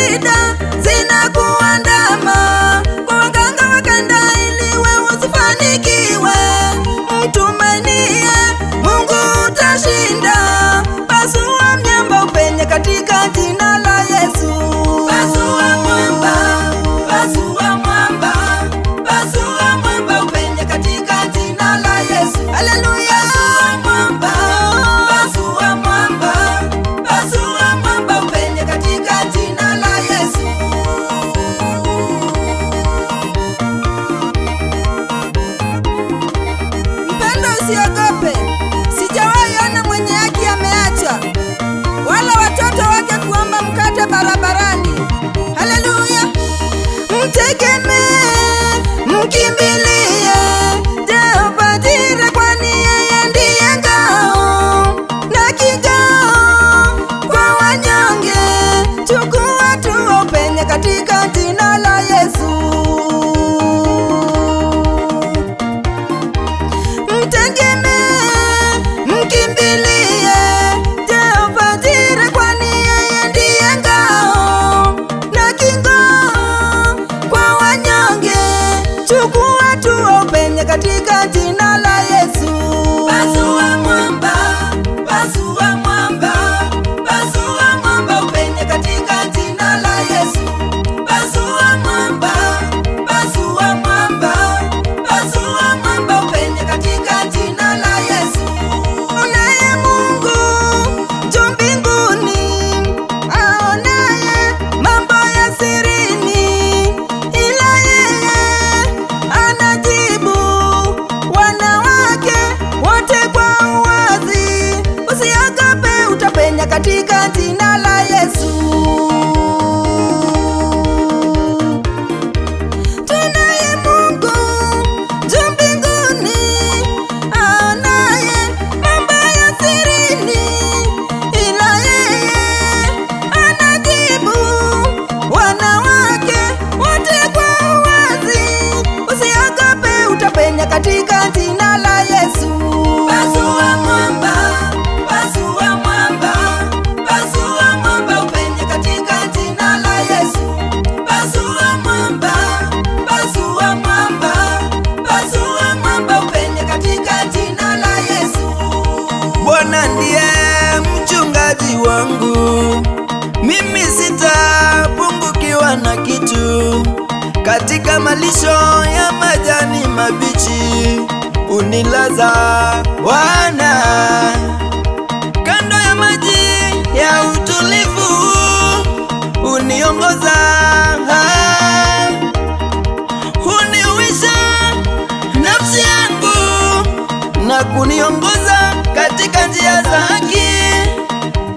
shida zinakuandama, kwa waganga wakanda ili wewe usifanikiwe. Mtumainie Mungu utashinda. Pasua miamba upenye katika jina la Yesu. Pasua mwamba, pasua mwamba, pasua mwamba upenye katika jina la Yesu. Haleluya. Pasua mwamba, pasua mwamba, pasua mwamba upenye katika jina la Yesu. Mpendo, usiogope. Sijawahi ona mwenye haki ameacha, wala watoto wake kuomba mkate barabarani. Haleluya. Mtegemee, mkimbilie Jehova Jire, kwani yeye ndiye ngao na kigao kwa wanyonge. Chukua hatua upenye katika jina la Yesu. Mtegemee, mkimbilie Jehova Jire, kwani yeye ndiye ngao na kigao kwa wanyonge. Chukua hatua upenye katika jina la Yesu. Pasua mwamba, pasua mwamba, pasua mwamba upenye katika jina la Yesu. Pasua mwamba, pasua mwamba, pasua mwamba upenye katika jina la Yesu. Unaye Mungu juu mbinguni, aonaye mambo ya sirini, ila yeye anajibu wanawake wote kwa uwazi. Usiogope, utapenya katika jina la Yesu. Tunaye Mungu juu mbinguni, aonaye mambo ya sirini, ila yeye anajibu wanawake wote kwa uwazi. Usiogope, utapenya katika jina la Yesu. Pasua mwamba, pasua mwamba, pasua mwamba upenye katika jina la Yesu. Pasua mwamba, pasua mwamba, pasua mwamba upenye katika jina la Yesu. Bwana ndiye mchungaji wangu, mimi sitapungukiwa na kitu. Katika malisho ya majani mabichi unilaza Bwana, kando ya maji ya utulivu uniongoza. Uniuisha nafsi yangu na kuniongoza katika njia za haki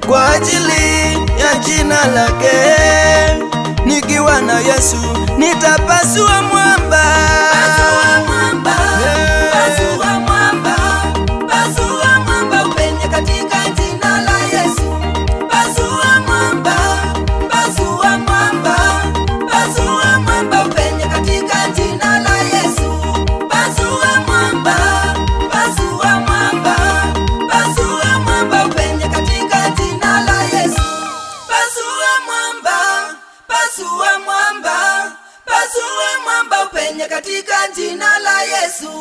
kwa ajili ya jina lake. Nikiwa na Yesu nitapasua mwamba. Pasua mwamba, pasua mwamba, pasua mwamba upenye katika jina la Yesu. Pasua mwamba, pasua mwamba, pasua mwamba upenye katika jina la Yesu. Pasua mwamba, pasua mwamba, pasua mwamba upenye katika jina la Yesu. Pasua mwamba, pasua mwamba, pasua mwamba upenye katika jina la Yesu.